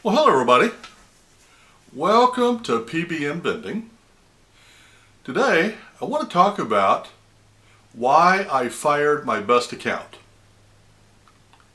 Well, hello everybody. Welcome to P.B.M. Vending. Today, I want to talk about why I fired my best account.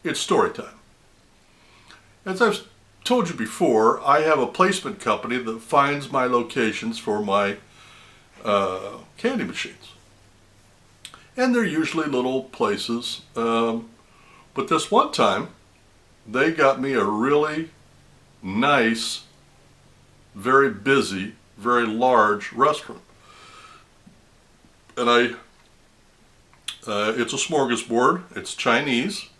It's story time. As I've told you before, I have a placement company that finds my locations for my candy machines. And they're usually little places. But this one time, they got me a really nice, very busy, very large restaurant. And it's a smorgasbord. It's Chinese,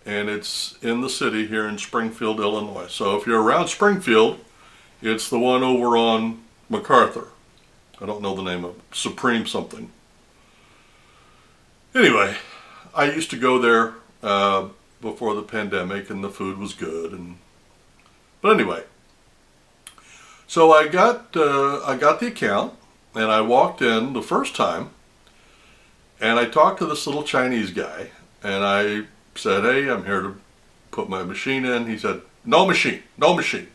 and it's in the city here in Springfield, Illinois. So if you're around Springfield, it's the one over on MacArthur. I don't know the name of it. Supreme something. Anyway, I used to go there before the pandemic, and the food was good. But anyway, so I got the account, and I walked in the first time, and I talked to this little Chinese guy, and I said, "Hey, I'm here to put my machine in." He said, "No machine, no machine."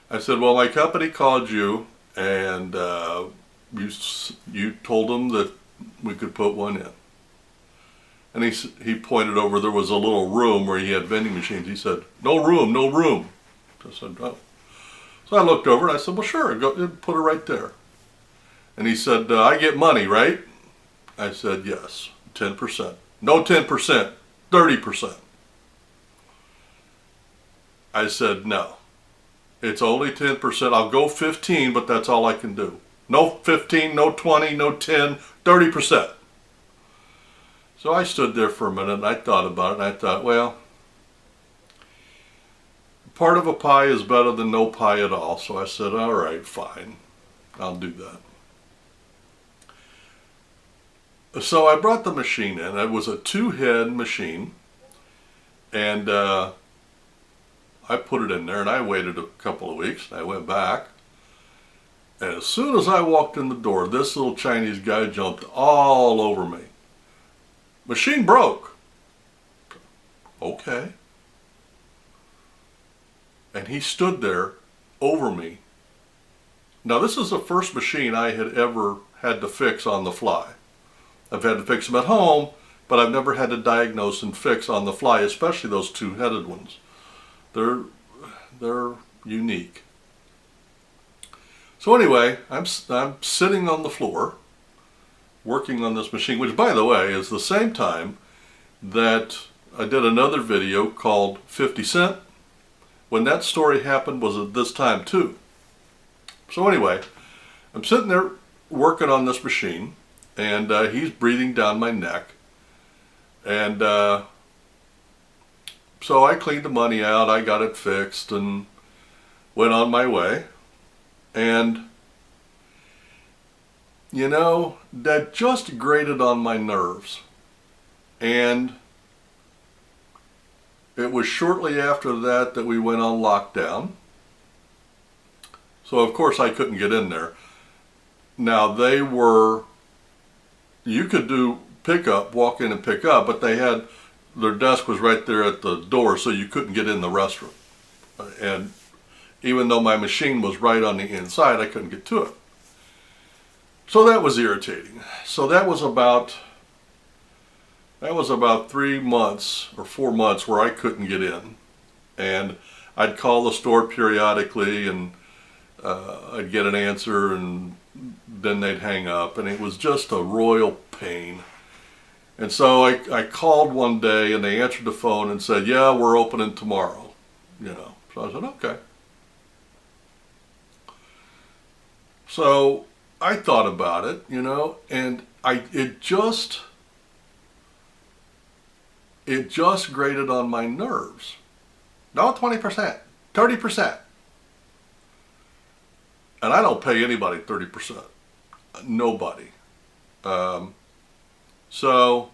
I said, "Well, my company called you, and you told them that we could put one in." And he pointed over, there was a little room where he had vending machines. He said, "No room, no room." I said, "Oh." So I looked over and I said, "Well, sure, go put it right there." And he said, "I get money, right?" I said, "Yes, 10%. No 10%, 30%. I said, "No, it's only 10%. I'll go 15, but that's all I can do. No 15, no 20, no 10, 30%. So I stood there for a minute and I thought about it, and I thought, well, part of a pie is better than no pie at all. So I said, all right, fine, I'll do that. So I brought the machine in. It was a 2-head machine, and I put it in there, and I waited a couple of weeks, and I went back, and as soon as I walked in the door, this little Chinese guy jumped all over me. "Machine broke." Okay. And he stood there over me. Now, this is the first machine I had ever had to fix on the fly. I've had to fix them at home, but I've never had to diagnose and fix on the fly, especially those 2-headed ones. They're unique. So anyway, I'm sitting on the floor working on this machine, which, by the way, is the same time that I did another video called 50 Cent. When that story happened was at this time too. So anyway, I'm sitting there working on this machine, and he's breathing down my neck. And so I cleaned the money out, I got it fixed, and went on my way. And you know, that just grated on my nerves. And it was shortly after that that we went on lockdown. So of course I couldn't get in there. Now you could do pickup, walk in and pick up, but their desk was right there at the door, so you couldn't get in the restaurant. And even though my machine was right on the inside, I couldn't get to it. So that was irritating. So that was about 3 months or 4 months where I couldn't get in. And I'd call the store periodically, and I'd get an answer, and then they'd hang up, and it was just a royal pain. And so I called one day, and they answered the phone and said, "Yeah, we're opening tomorrow." So I said, okay. So I thought about it, and it just grated on my nerves. No 20%, 30%. And I don't pay anybody 30%. Nobody. So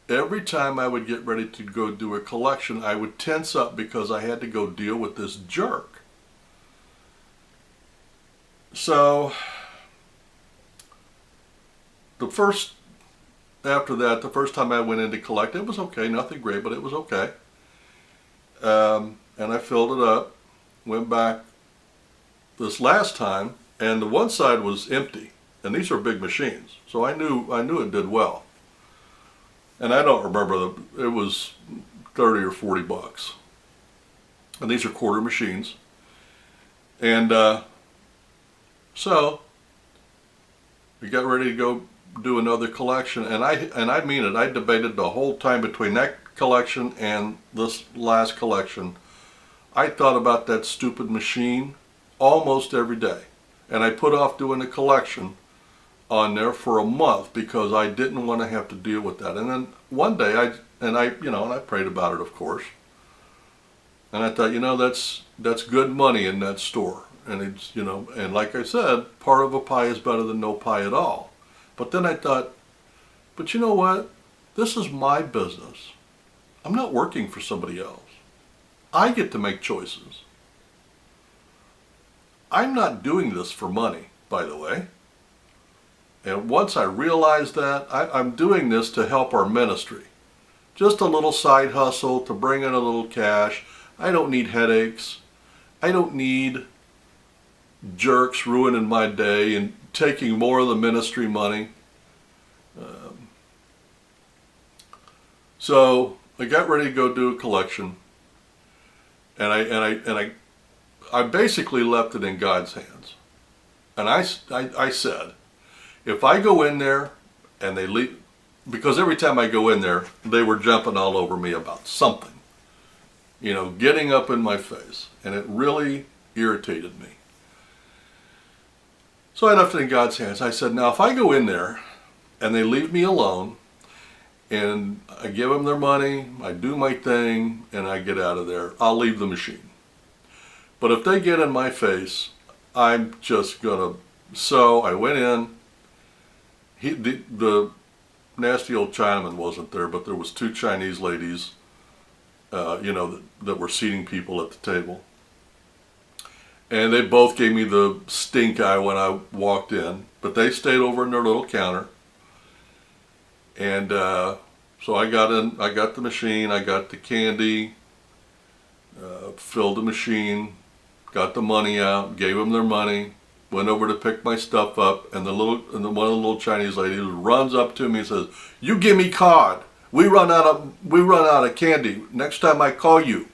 every time I would get ready to go do a collection, I would tense up because I had to go deal with this jerk. So after that, the first time I went in to collect, it was okay, nothing great, but it was okay. and I filled it up. Went back this last time, and the one side was empty, and these are big machines, so I knew it did well. And I don't remember it was 30 or 40 bucks, and these are quarter machines, and so we got ready to go do another collection, and I mean it. I debated the whole time between that collection and this last collection. I thought about that stupid machine almost every day, and I put off doing a collection on there for a month because I didn't want to have to deal with that. And then one day I prayed about it, of course, and I thought, that's good money in that store, and it's and like I said, part of a pie is better than no pie at all. But then I thought, but you know what? This is my business. I'm not working for somebody else. I get to make choices. I'm not doing this for money, by the way. And once I realized that, I'm doing this to help our ministry. Just a little side hustle to bring in a little cash. I don't need headaches. I don't need jerks ruining my day and taking more of the ministry money. So I got ready to go do a collection, and I basically left it in God's hands. And I said, if I go in there and they leave, because every time I go in there, they were jumping all over me about something, getting up in my face, and it really irritated me. So I left it in God's hands. I said, now if I go in there and they leave me alone, and I give them their money, I do my thing, and I get out of there, I'll leave the machine. But if they get in my face, I'm just gonna. So I went in. The nasty old Chinaman wasn't there, but there was two Chinese ladies, that were seating people at the table. And they both gave me the stink eye when I walked in, but they stayed over in their little counter. And so I got in, I got the machine, I got the candy, filled the machine, got the money out, gave them their money, went over to pick my stuff up, and one of the little Chinese ladies runs up to me and says, "You give me card. We run out of candy. Next time I call you."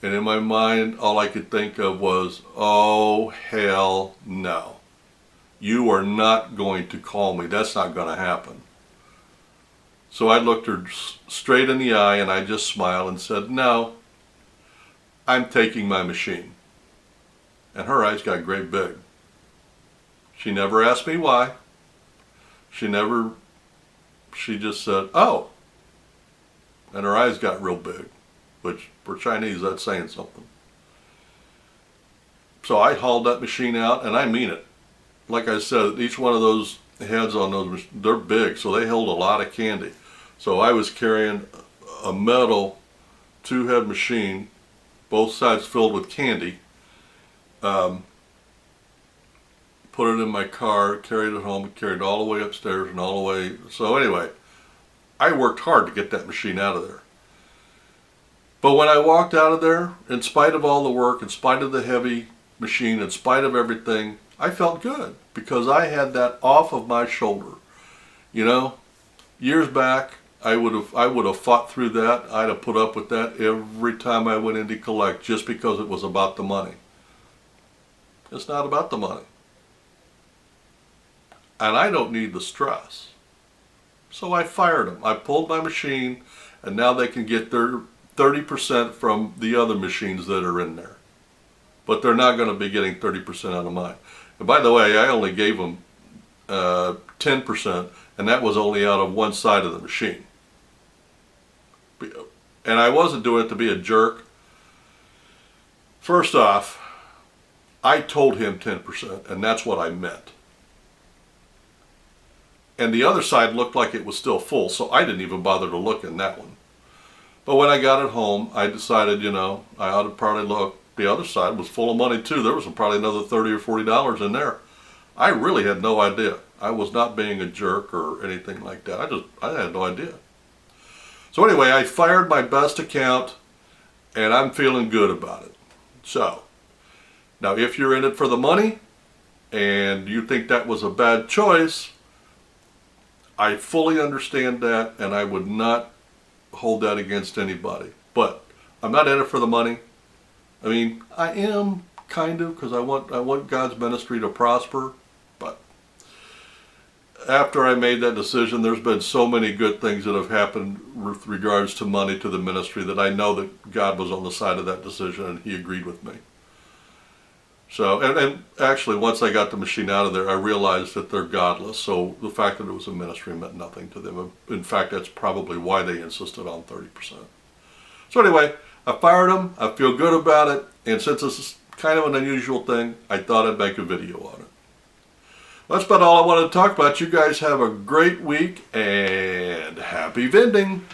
And in my mind, all I could think of was, oh, hell no. You are not going to call me. That's not going to happen. So I looked her straight in the eye and I just smiled and said, no, I'm taking my machine. And her eyes got great big. She never asked me why. She just said, oh. And her eyes got real big, which for Chinese, that's saying something. So I hauled that machine out, and I mean it. Like I said, each one of those heads on those, they're big, so they hold a lot of candy. So I was carrying a metal two-head machine, both sides filled with candy. Put it in my car, carried it home, carried it all the way upstairs and all the way. So anyway, I worked hard to get that machine out of there. But when I walked out of there, in spite of all the work, in spite of the heavy machine, in spite of everything, I felt good because I had that off of my shoulder. Years back, I would have fought through that. I'd have put up with that every time I went in to collect just because it was about the money. It's not about the money. And I don't need the stress. So I fired them. I pulled my machine, and now they can get their 30% from the other machines that are in there. But they're not going to be getting 30% out of mine. And by the way, I only gave them 10%, and that was only out of one side of the machine. And I wasn't doing it to be a jerk. First off, I told him 10%, and that's what I meant. And the other side looked like it was still full, so I didn't even bother to look in that one. But when I got it home, I decided, I ought to probably look. The other side was full of money too. There was probably another $30 or $40 in there. I really had no idea. I was not being a jerk or anything like that. I had no idea. So anyway, I fired my best account and I'm feeling good about it. So, now if you're in it for the money and you think that was a bad choice, I fully understand that, and I would not hold that against anybody. But I'm not in it for the money. I mean, I am kind of, because I want God's ministry to prosper. But after I made that decision, there's been so many good things that have happened with regards to money to the ministry that I know that God was on the side of that decision and He agreed with me. So, and actually, once I got the machine out of there, I realized that they're godless. So the fact that it was a ministry meant nothing to them. In fact, that's probably why they insisted on 30%. So anyway, I fired them. I feel good about it. And since this is kind of an unusual thing, I thought I'd make a video on it. That's about all I wanted to talk about. You guys have a great week and happy vending.